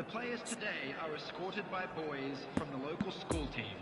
The players today are escorted by boys from the local school team.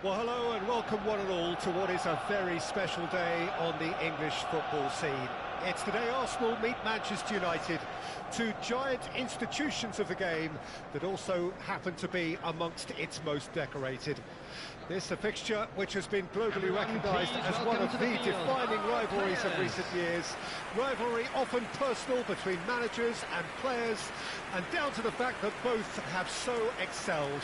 Well, hello and welcome one and all to what is a very special day on the English football scene. It's the day Arsenal meet Manchester United, two giant institutions of the game that also happen to be amongst its most decorated. This a fixture which has been globally recognised as one of the defining rivalries of recent years. Rivalry often personal between managers and players, and down to the fact that both have so excelled.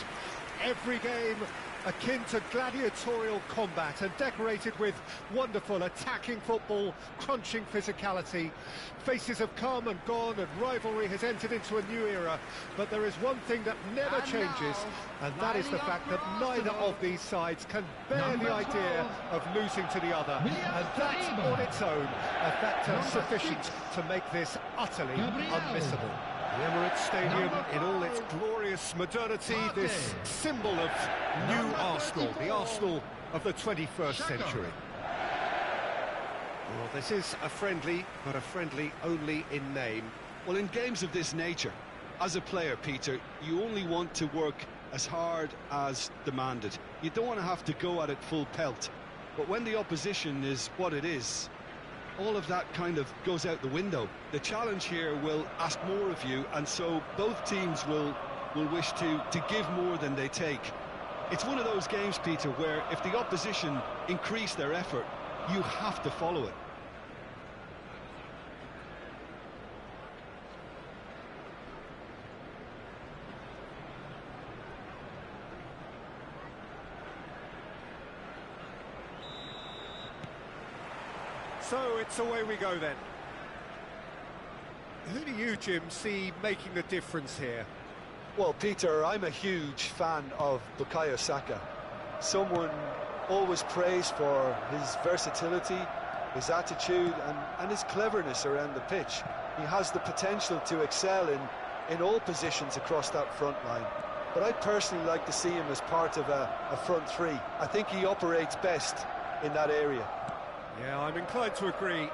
Every game akin to gladiatorial combat and decorated with wonderful attacking football, crunching physicality. Faces have come and gone and rivalry has entered into a new era, but there is one thing that never changes, and that is the fact that neither of these sides can bear the idea of losing to the other, and that on its own a factor sufficient to make this utterly unmissable. The Emirates Stadium, in all its glorious modernity, this symbol of new Arsenal, the Arsenal of the 21st century. Well, this is a friendly, but a friendly only in name. Well, in games of this nature, as a player, Peter, you only want to work as hard as demanded. You don't want to have to go at it full pelt. But when the opposition is what it is, all of that kind of goes out the window. The challenge here will ask more of you, and so both teams will wish to give more than they take. It's one of those games, Peter, where if the opposition increase their effort, you have to follow it. So it's away we go then. Who do you, Jim, see making the difference here? Well, Peter, I'm a huge fan of Bukayo Saka. Someone always praised for his versatility, his attitude and his cleverness around the pitch. He has the potential to excel in all positions across that front line. But I personally like to see him as part of a front three. I think he operates best in that area. Yeah, I'm inclined to agree.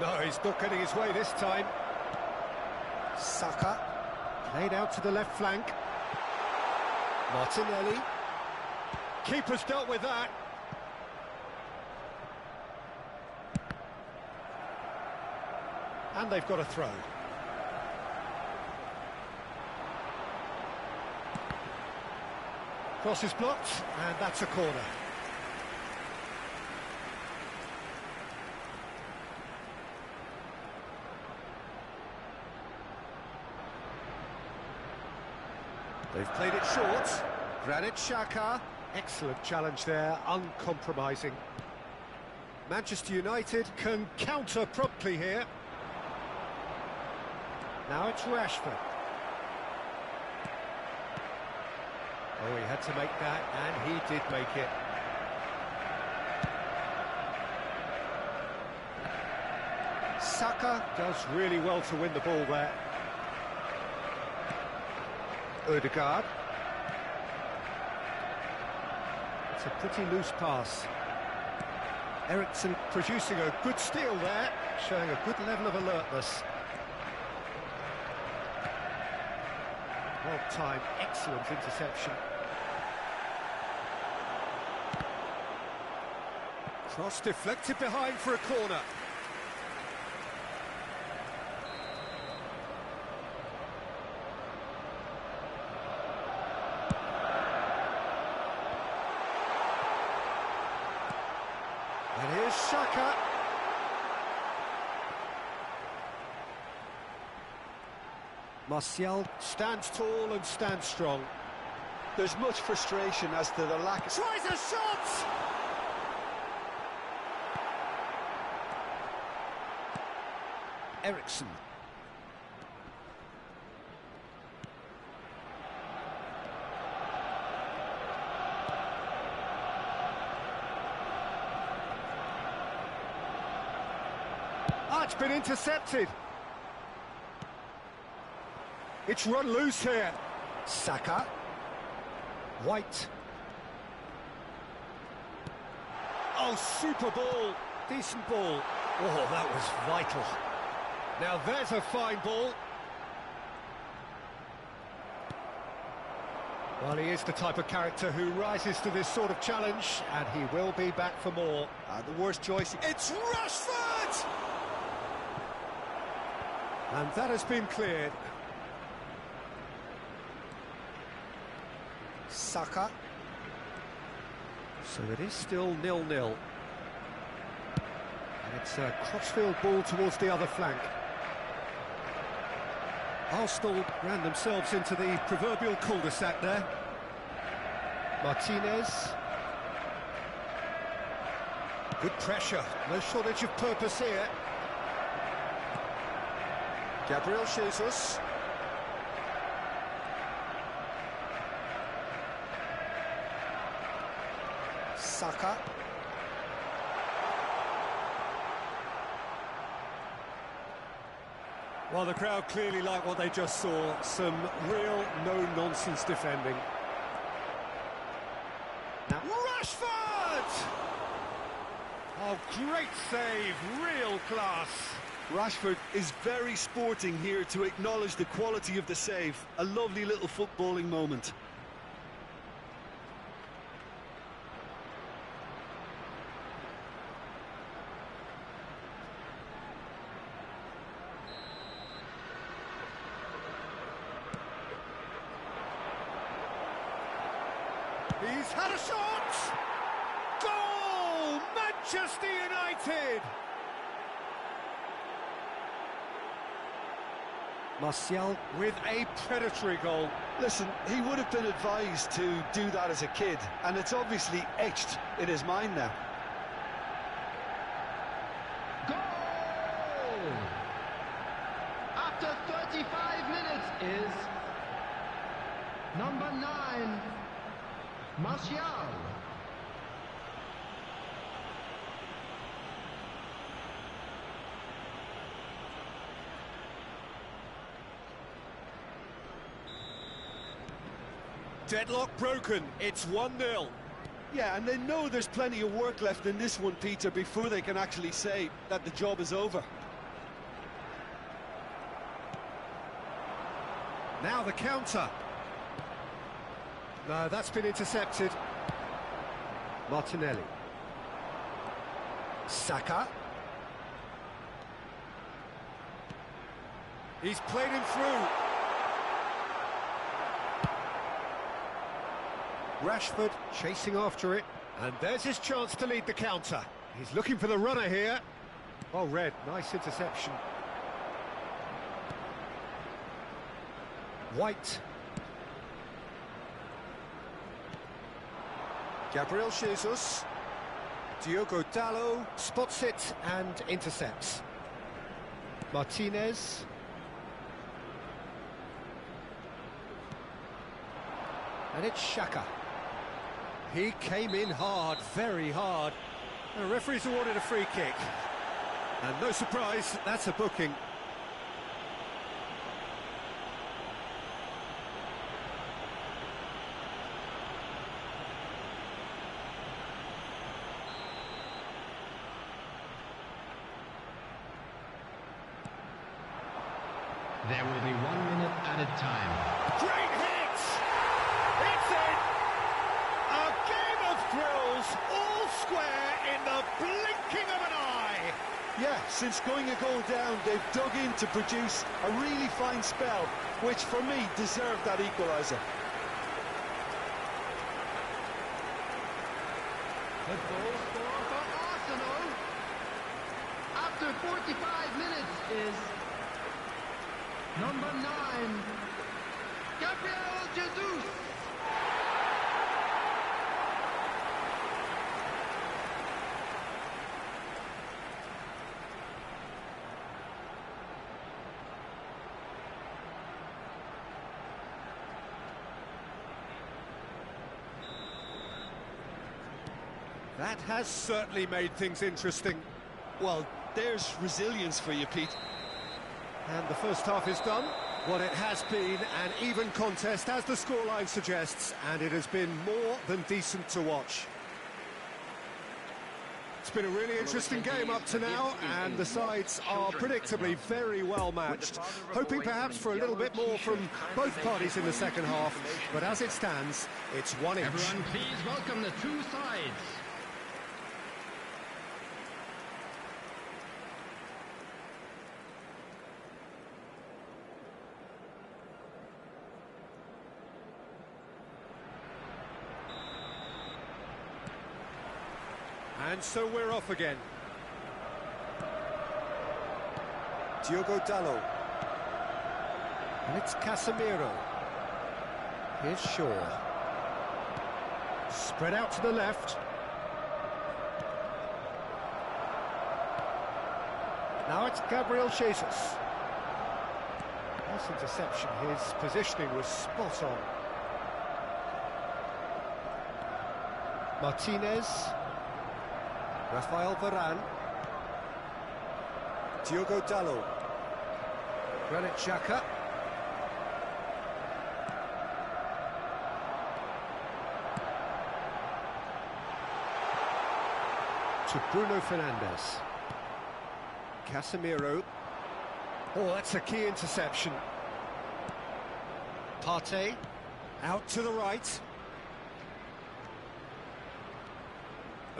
No, he's not getting his way this time. Saka, played out to the left flank. Martinelli. Keeper's dealt with that. And they've got a throw. Cross is blocked, and that's a corner. They've played it short. Granit Xhaka. Excellent challenge there, uncompromising. Manchester United can counter promptly here. Now it's Rashford. Oh, he had to make that, and he did make it. Saka does really well to win the ball there. Odegaard. It's a pretty loose pass. Eriksen producing a good steal there, showing a good level of alertness. Well timed, excellent interception. Cross deflected behind for a corner. And here's Xhaka. Martial stands tall and stands strong. There's much frustration as to the lack of... Tries a shot! Eriksen. Ah, it's been intercepted. It's run loose here. Saka. White. Oh, super ball. Decent ball. Oh, that was vital. Now there's a fine ball. Well, he is the type of character who rises to this sort of challenge, and he will be back for more. The worst choice. It's Rashford! And that has been cleared. Saka. So it is still 0-0. And it's a crossfield ball towards the other flank. Arsenal ran themselves into the proverbial cul-de-sac there. Martinez. Good pressure, no shortage of purpose here. Gabriel Jesus. Saka. Well, the crowd clearly like what they just saw. Some real no-nonsense defending. Now, Rashford! Oh, great save, real class. Rashford is very sporting here to acknowledge the quality of the save. A lovely little footballing moment. He's had a shot! Goal! Manchester United! Martial with a predatory goal. Listen, he would have been advised to do that as a kid, and it's obviously etched in his mind now. Goal! After 35 minutes is number 9, Martial. Deadlock broken, it's 1-0. Yeah, and they know there's plenty of work left in this one, Peter, before they can actually say that the job is over. Now the counter. No, that's been intercepted. Martinelli. Saka. He's played him through. Rashford chasing after it. And there's his chance to lead the counter. He's looking for the runner here. Oh, Red, nice interception. White. Gabriel Jesus. Diogo Dalot spots it and intercepts. Martinez. And it's Xhaka. He came in hard, very hard. The referee's awarded a free kick. And no surprise, that's a booking. There will be 1 minute added time. Great hit! It's in! A game of thrills, all square in the blinking of an eye! Yeah, since going a goal down, they've dug in to produce a really fine spell, which for me deserved that equaliser. The goal scorer for Arsenal after 45 minutes is number 9, Gabriel Jesus. That has certainly made things interesting. Well, there's resilience for you, Pete. And the first half is done. Well, it has been an even contest, as the scoreline suggests, and it has been more than decent to watch. It's been a really interesting game up to now, and the sides are predictably very well matched. Hoping perhaps for a little bit more from both parties in the second half, but as it stands, it's 1 each. Everyone, please welcome the two sides. And so we're off again. Diogo Dalot. And it's Casemiro. Here's Shaw. Spread out to the left. Now it's Gabriel Jesus. Nice interception. His positioning was spot on. Martinez. Rafael Varane. Diogo Dalot. Granit Xhaka. To Bruno Fernandes. Casemiro. Oh, that's a key interception. Partey. Out to the right.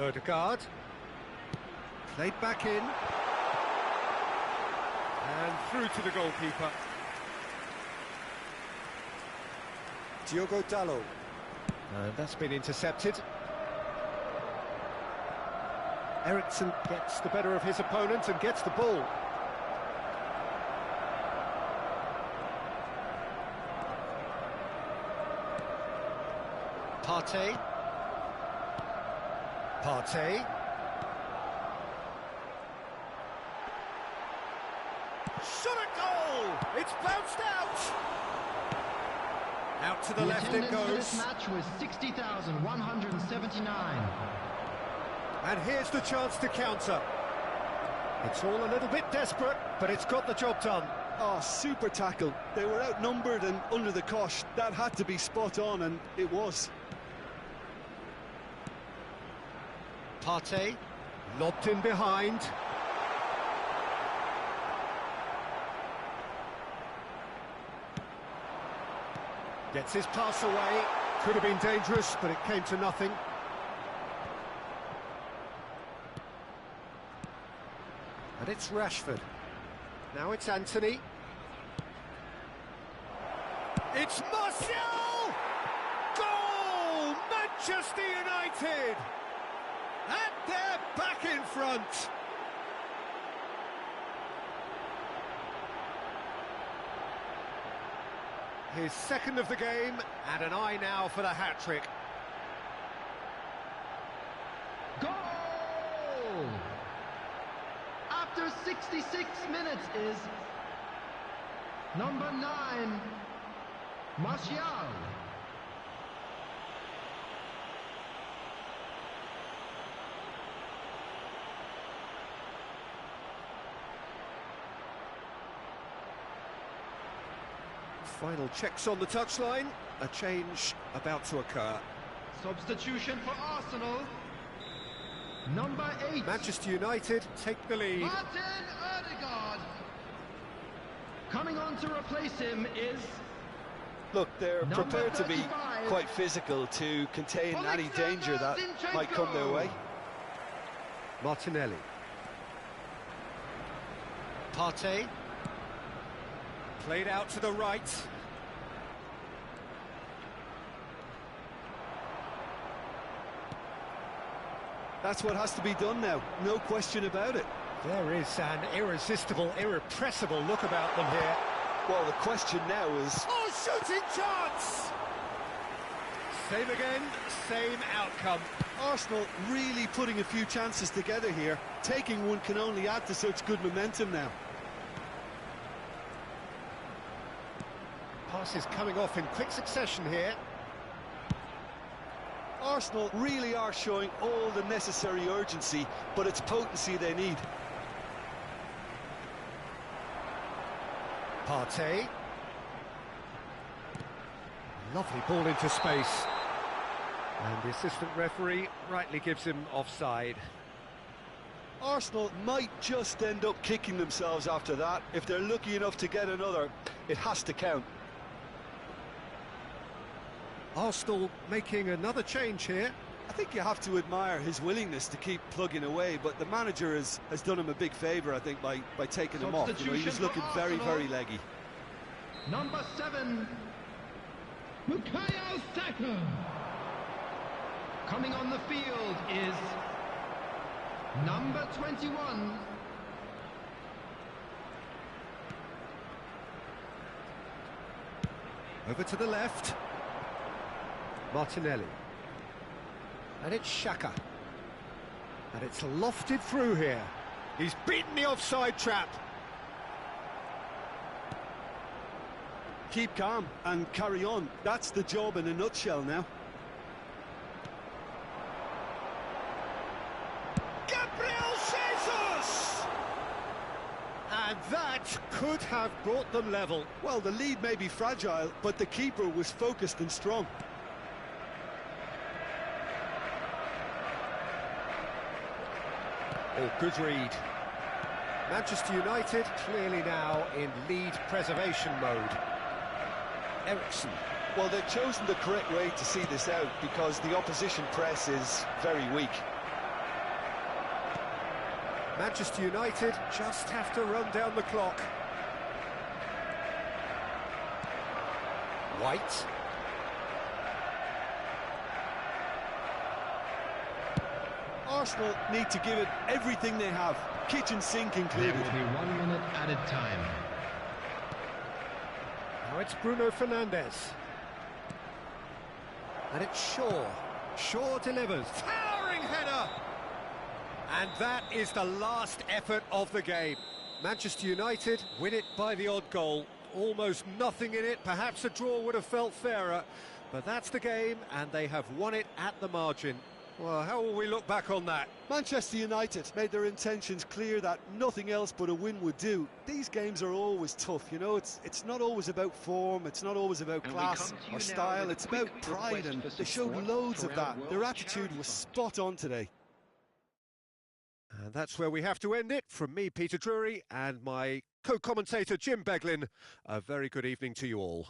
Ødegaard. Played back in. And through to the goalkeeper. Diogo Dalot. And that's been intercepted. Eriksen gets the better of his opponent and gets the ball. Partey. Partey. Shot at goal! It's bounced out! Out to the left it attendance for goes. this match was 60,179. And here's the chance to counter. It's all a little bit desperate, but it's got the job done. Oh, super tackle. They were outnumbered and under the cosh. That had to be spot on, and it was. Partey, lobbed in behind. Gets his pass away. Could have been dangerous, but it came to nothing. And it's Rashford. Now it's Anthony. It's Martial! Goal! Manchester United! And they're back in front. His second of the game, and an eye now for the hat-trick. Goal! After 66 minutes is number 9, Martial. Final checks on the touchline. A change about to occur. Substitution for Arsenal. Number 8. Manchester United take the lead. Martin Ødegaard. Coming on to replace him is... Look, they're Number prepared to be 35. quite physical to contain any danger that might come their way. Martinelli. Partey. Played out to the right. That's what has to be done now, no question about it. There is an irresistible, irrepressible look about them here. Well, the question now is... Oh, shooting chance! Same again, same outcome. Arsenal really putting a few chances together here. Taking one can only add to such good momentum now. Passes coming off in quick succession here. Arsenal really are showing all the necessary urgency, but it's potency they need. Partey. Lovely ball into space. And the assistant referee rightly gives him offside. Arsenal might just end up kicking themselves after that. If they're lucky enough to get another, it has to count. Arsenal making another change here. I think you have to admire his willingness to keep plugging away, but the manager has done him a big favour, I think, by taking him off. You know, he was looking very, very leggy. Number 7, Bukayo Saka. Coming on the field is number 21. Over to the left. Martinelli. And it's Xhaka. And it's lofted through here. He's beaten the offside trap. Keep calm and carry on. That's the job in a nutshell now. Gabriel Jesus! And that could have brought them level. Well, the lead may be fragile, but the keeper was focused and strong. Oh, good read. Manchester United clearly now in lead preservation mode. Eriksen. Well, they've chosen the correct way to see this out because the opposition press is very weak. Manchester United just have to run down the clock. White. Arsenal need to give it everything they have, kitchen sink There included. will be 1 minute added time. Now it's Bruno Fernandes. And it's Shaw. Shaw delivers. Towering header! And that is the last effort of the game. Manchester United win it by the odd goal. Almost nothing in it. Perhaps a draw would have felt fairer. But that's the game, and they have won it at the margin. Well, how will we look back on that? Manchester United made their intentions clear that nothing else but a win would do. These games are always tough, you know, it's not always about form, it's not always about And we class come to you or now style, with a it's quick about pride, request and for they showed support loads of for our that. World Their attitude Charity was Fund. spot on today. And that's where we have to end it. From me, Peter Drury, and my co-commentator, Jim Beglin. A very good evening to you all.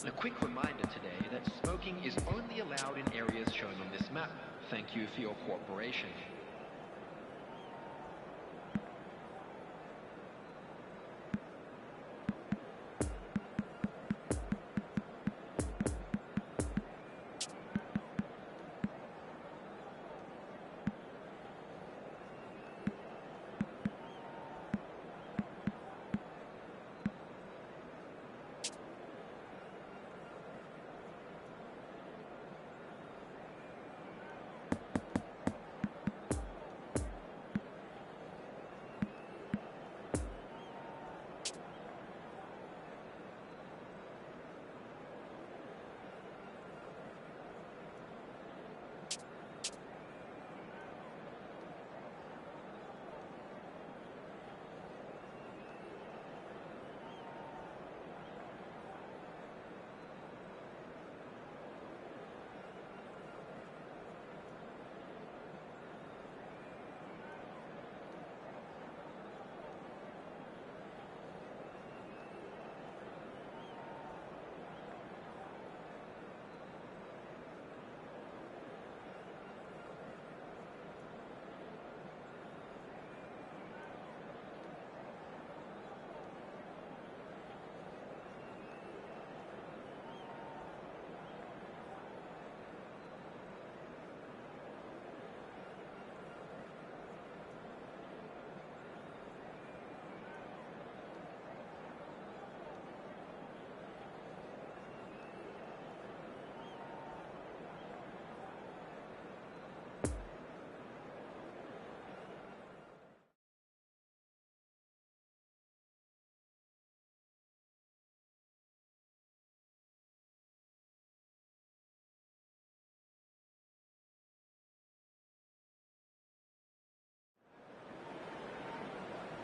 A quick reminder today that smoking is only allowed in areas shown on this map. Thank you for your cooperation.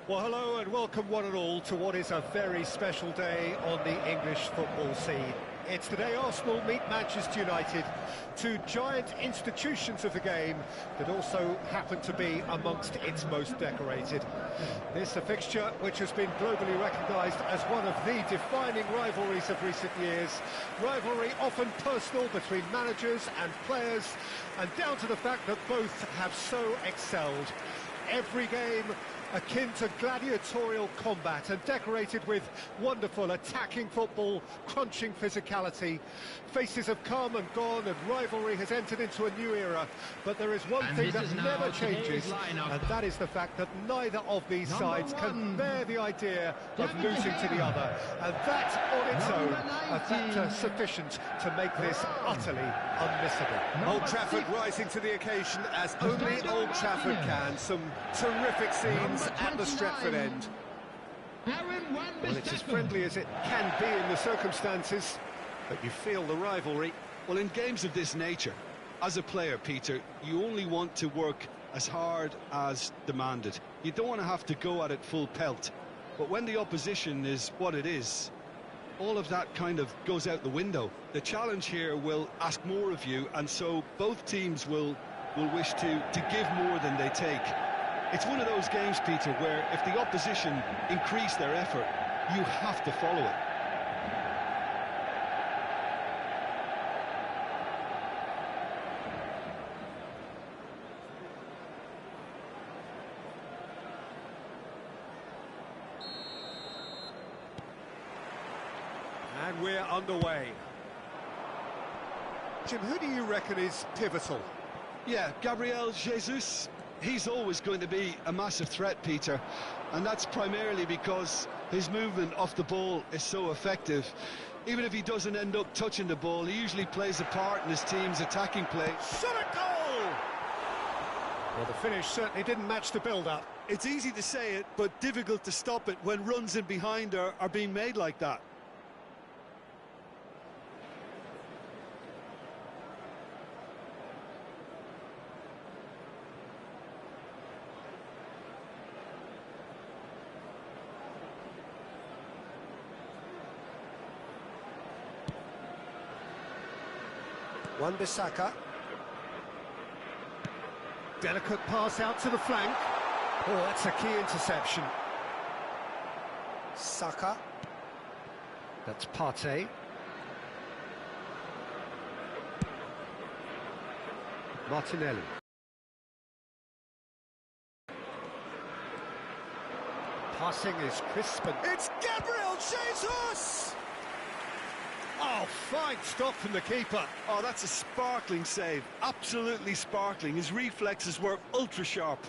Well, hello and welcome one and all to what is a very special day on the English football scene. It's today Arsenal meet Manchester United, two giant institutions of the game that also happen to be amongst its most decorated. This a fixture which has been globally recognised as one of the defining rivalries of recent years. Rivalry often personal between managers and players, and down to the fact that both have so excelled. Every game akin to gladiatorial combat and decorated with wonderful attacking football, crunching physicality. Faces have come and gone and rivalry has entered into a new era, but there is one thing that never changes, and that is the fact that neither of these sides can bear the idea of losing to the other, and that on its own a factor sufficient to make this utterly unmissable. Old Trafford rising to the occasion as only Old Trafford can. Some terrific scenes at the Stretford end. Well, it's as friendly as it can be in the circumstances, but you feel the rivalry. Well, in games of this nature, as a player, Peter, you only want to work as hard as demanded. You don't want to have to go at it full pelt. But when the opposition is what it is, all of that kind of goes out the window. The challenge here will ask more of you, and so both teams will wish to give more than they take. It's one of those games, Peter, where if the opposition increase their effort, you have to follow it. And we're underway. Jim, who do you reckon is pivotal? Yeah, Gabriel Jesus. He's always going to be a massive threat, Peter, and that's primarily because his movement off the ball is so effective. Even if he doesn't end up touching the ball, he usually plays a part in his team's attacking play. Shot a goal! Well, the finish certainly didn't match the build-up. It's easy to say it, but difficult to stop it when runs in behind are being made like that. Wan-Bissaka. Delicate pass out to the flank. Oh, that's a key interception. Saka. That's Partey. Martinelli. Passing is crisp and... It's Gabriel Jesus! Oh, fine stop from the keeper. Oh, that's a sparkling save. Absolutely sparkling. His reflexes were ultra sharp.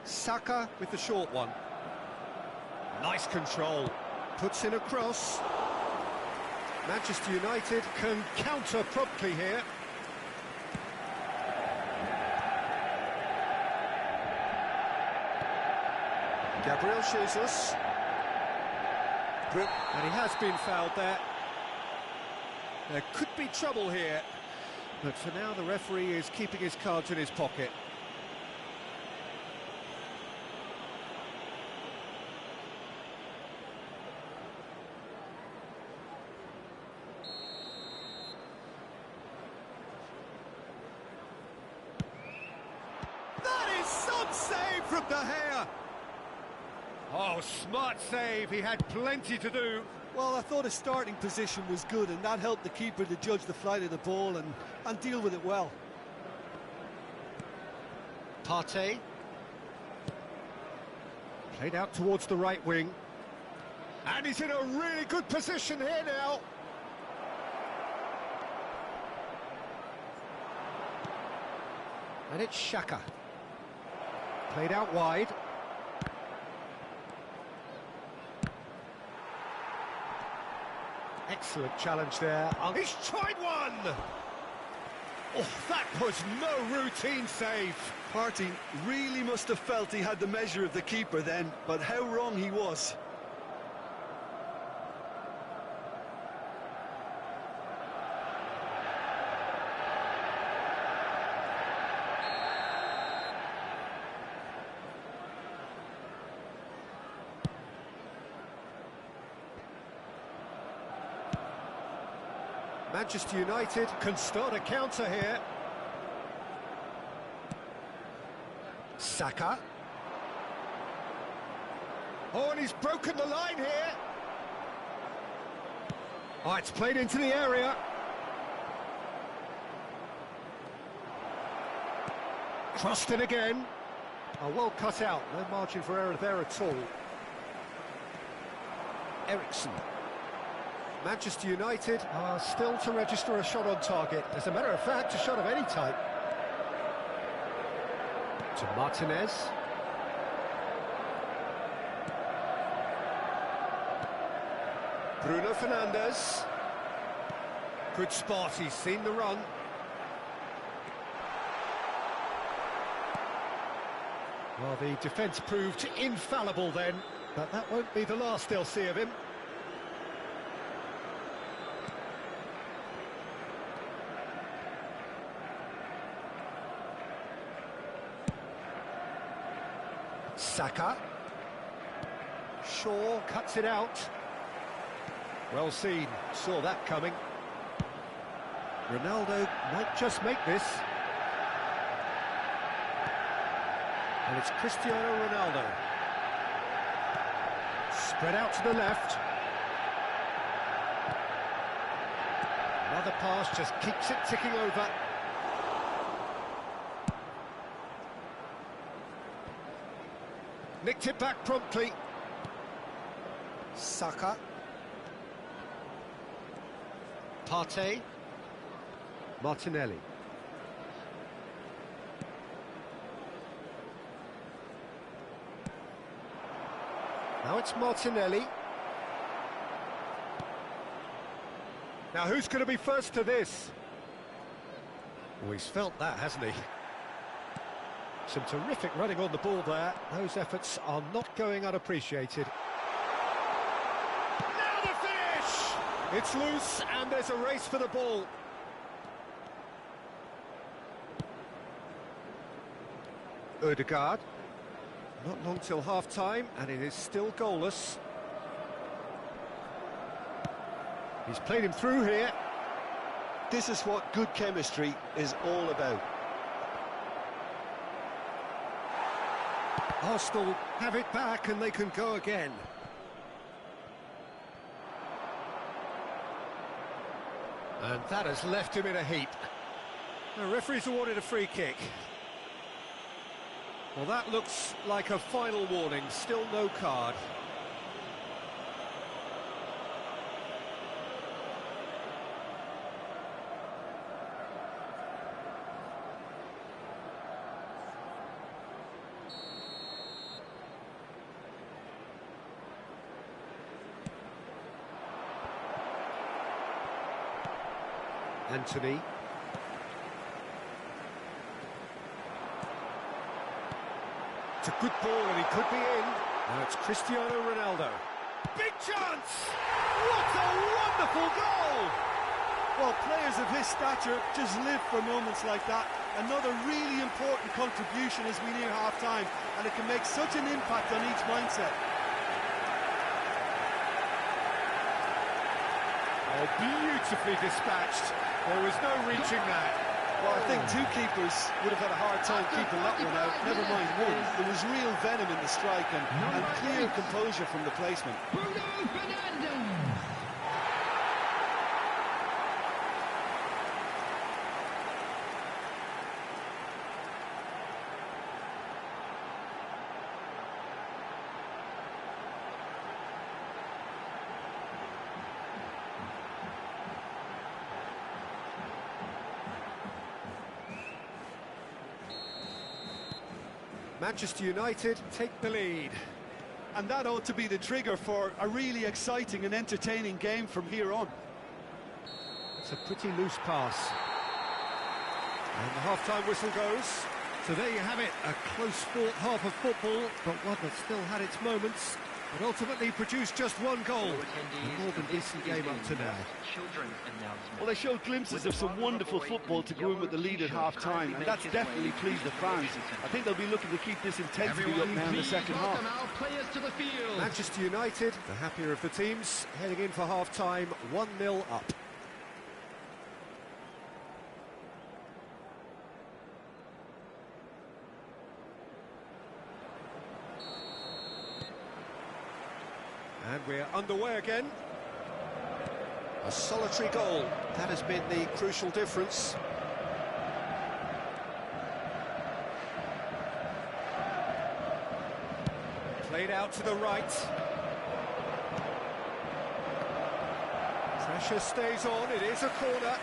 Saka with the short one. Nice control. Puts in a cross. Manchester United can counter promptly here. Gabriel Jesus. And he has been fouled there. There could be trouble here. But for now, the referee is keeping his cards in his pocket. Save from De Gea. Oh, smart save. He had plenty to do. Well, I thought his starting position was good, and that helped the keeper to judge the flight of the ball and deal with it well. Partey. Played out towards the right wing. And he's in a really good position here now. And it's Xhaka. Played out wide. Excellent challenge there. He's tried one! Oh, that was no routine save. Partey really must have felt he had the measure of the keeper then, but how wrong he was. Manchester United can start a counter here. Saka. Oh, and he's broken the line here. Oh, it's played into the area. Crossed in again. Oh, well cut out. No margin for error there at all. Eriksen. Manchester United are still to register a shot on target. As a matter of fact, a shot of any type. To Martinez. Bruno Fernandes. Good spot, he's seen the run. Well, the defence proved infallible then, but that won't be the last they'll see of him. Saka. Shaw cuts it out. Well seen, saw that coming. Ronaldo might just make this. And it's Cristiano Ronaldo. Spread out to the left. Another pass just keeps it ticking over. Nicked it back promptly. Saka. Partey. Martinelli. Now it's Martinelli. Now who's going to be first to this? Oh, he's felt that, hasn't he? Some terrific running on the ball there. Those efforts are not going unappreciated. Now the finish! It's loose and there's a race for the ball. Ødegaard. Not long till half-time and it is still goalless. He's played him through here. This is what good chemistry is all about. Arsenal have it back and they can go again. And that has left him in a heap. The referee's awarded a free kick. Well, that looks like a final warning, still no card. Anthony. It's a good ball and he could be in. Now it's Cristiano Ronaldo. Big chance! What a wonderful goal! Well, players of his stature just live for moments like that. Another really important contribution as we near half-time, and it can make such an impact on each mindset. Oh, beautifully dispatched. There was no reaching that. Well, I think two keepers would have had a hard time keeping that one out, never mind one. There was real venom in the strike and clear composure from the placement. Bruno Fernandes. Manchester United take the lead. And that ought to be the trigger for a really exciting and entertaining game from here on. It's a pretty loose pass. And the half-time whistle goes. So there you have it, a close-fought half of football, but one that still had its moments, but ultimately produced just one goal. A more than decent game up to now. Well, they showed glimpses of some wonderful football to go in with the lead at half-time, and that's definitely pleased the fans. I think they'll be looking to keep this intensity up now in the second half. Manchester United, the happier of the teams, heading in for half-time, 1-0 up. And we're underway again. A solitary goal, that has been the crucial difference. Played out to the right. Pressure stays on, it is a corner.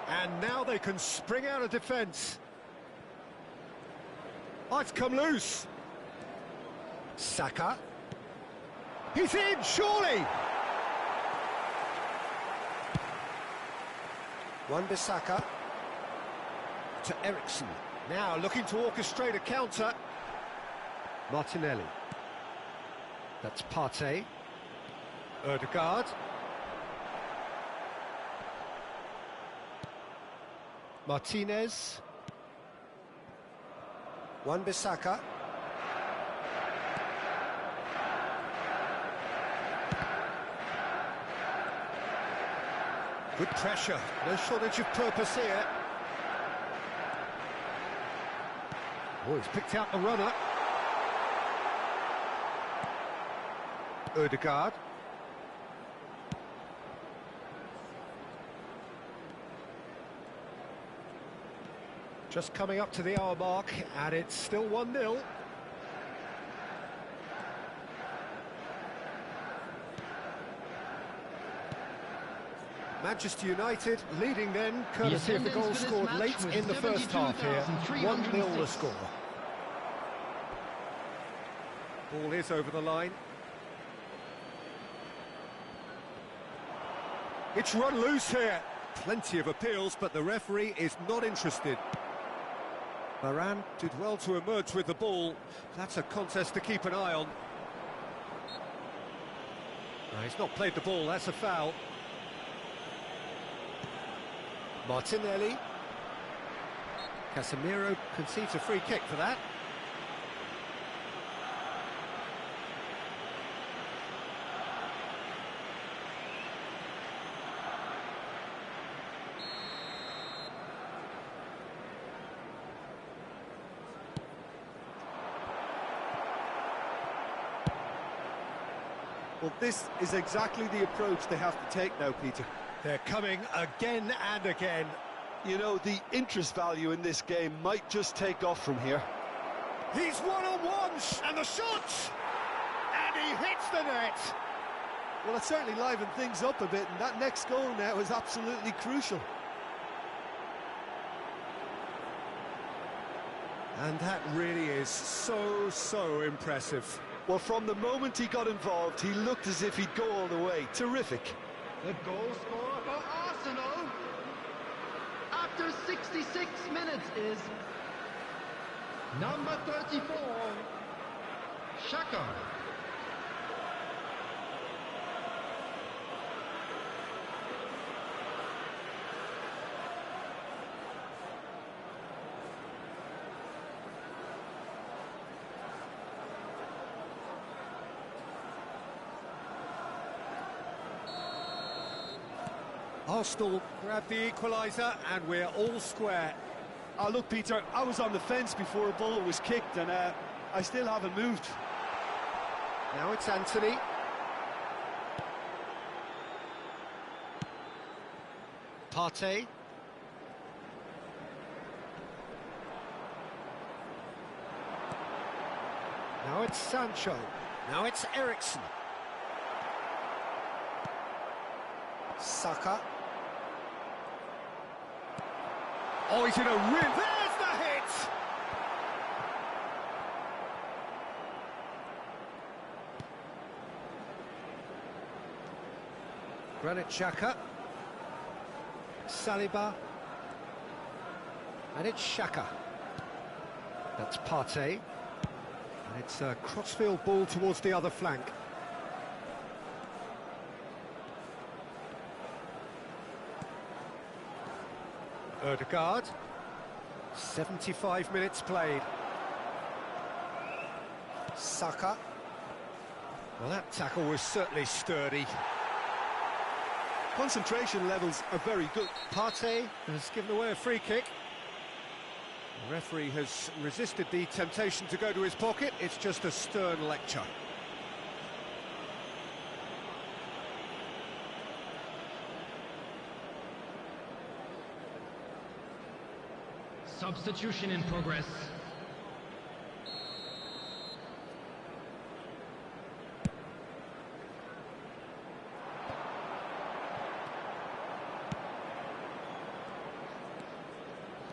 And now they can spring out of defence. Oh, it's come loose. Saka. He's in, surely! Wan-Bissaka to Eriksen. Now looking to orchestrate a counter. Martinelli. That's Partey. Ødegaard. Martinez. Wan-Bissaka. Good pressure, no shortage of purpose here. Oh, he's picked out the runner. Ødegaard. Just coming up to the hour mark, and it's still 1-0. Manchester United leading then, courtesy of the goal scored late in the first half here. 1-0 the score. Ball is over the line. It's run loose here. Plenty of appeals, but the referee is not interested. Varane did well to emerge with the ball. That's a contest to keep an eye on. No, he's not played the ball, that's a foul. Martinelli. Casemiro concedes a free kick for that. Well, this is exactly the approach they have to take now, Peter. They're coming again and again. You know, the interest value in this game might just take off from here. He's one-on-one, and the shot! And he hits the net! Well, it certainly livened things up a bit, and that next goal now is absolutely crucial. And that really is so impressive. Well, from the moment he got involved, he looked as if he'd go all the way. Terrific. The goal scorer for Arsenal after 66 minutes is number 34, Xhaka. Arsenal grab the equaliser, and we're all square. Look, Peter, I was on the fence before a ball was kicked, and I still haven't moved. Now it's Anthony. Partey. Now it's Sancho. Now it's Eriksen. Saka. Oh, he's in a real... There's the hit! Granit Xhaka. Saliba. And it's Xhaka. That's Partey. And it's a crossfield ball towards the other flank. Ødegaard. 75 minutes played. Saka. Well, that tackle was certainly sturdy. Concentration levels are very good. Partey has given away a free kick. The referee has resisted the temptation to go to his pocket. It's just a stern lecture. Substitution in progress.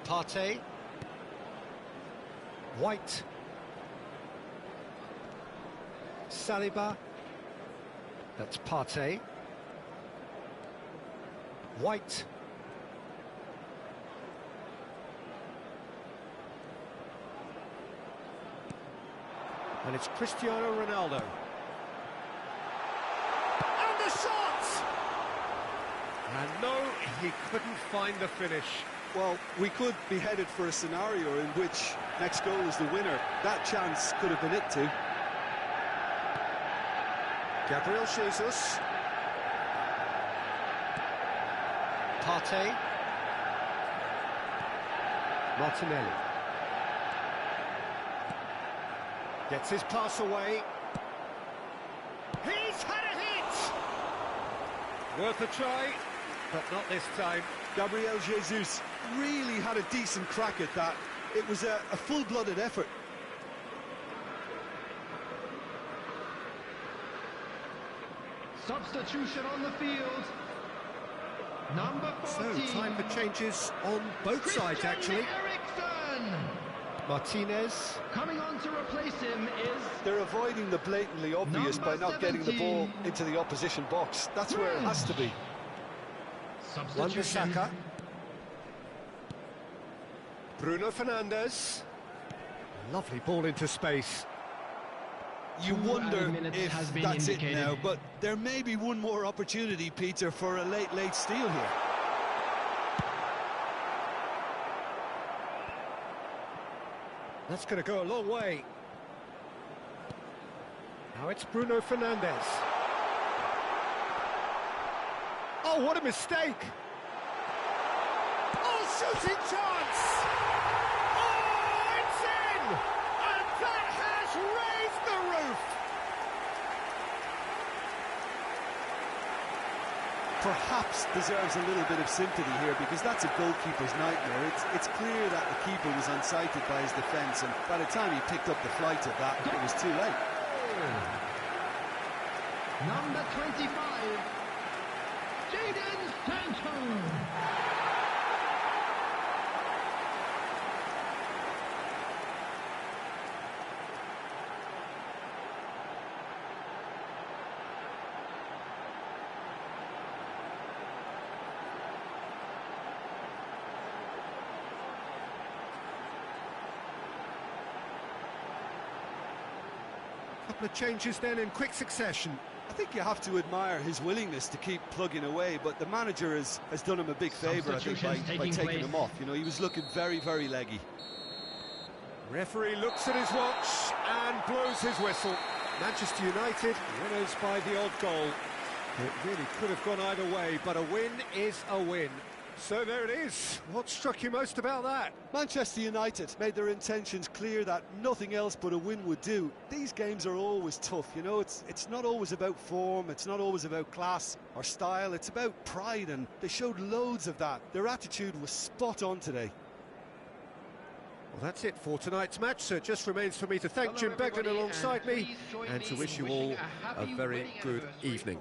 Partey. White. Saliba. That's Partey. White. And it's Cristiano Ronaldo. And the shot! And no, he couldn't find the finish. Well, we could be headed for a scenario in which next goal is the winner. That chance could have been it too. Gabriel Jesus. Partey. Martinelli. Gets his pass away. He's had a hit! Worth a try, but not this time. Gabriel Jesus really had a decent crack at that. It was a full-blooded effort. Substitution on the field. Number 14. So, time for changes on both sides, actually. Eriksen. Martinez. Coming on to replace him is... They're avoiding the blatantly obvious by not getting the ball into the opposition box. That's where it has to be. Substitution. Wan-Bissaka. Bruno Fernandes. Lovely ball into space. You wonder if has been that's indicated. it now, but there may be one more opportunity, Peter, for a late steal here. That's going to go a long way. Now it's Bruno Fernandes. Oh, what a mistake! Oh, shooting chance! Oh, it's in! And that has raised the roof! perhaps deserves a little bit of sympathy here, because that's a goalkeeper's nightmare. It's clear that the keeper was unsighted by his defence, and by the time he picked up the flight of that, it was too late. Number 25, Jadon Sancho. Couple of changes then in quick succession. I think you have to admire his willingness to keep plugging away, but the manager has done him a big favour, I think, by taking him off. You know, he was looking very, very leggy. Referee looks at his watch and blows his whistle. Manchester United winners by the odd goal. It really could have gone either way, but a win is a win. So there it is. What struck you most about that? Manchester United made their intentions clear that nothing else but a win would do. These games are always tough, you know, it's not always about form, it's not always about class or style, it's about pride, and they showed loads of that. Their attitude was spot on today. Well, that's it for tonight's match, so it just remains for me to thank Jim Beglin alongside me and to wish you all a very good evening.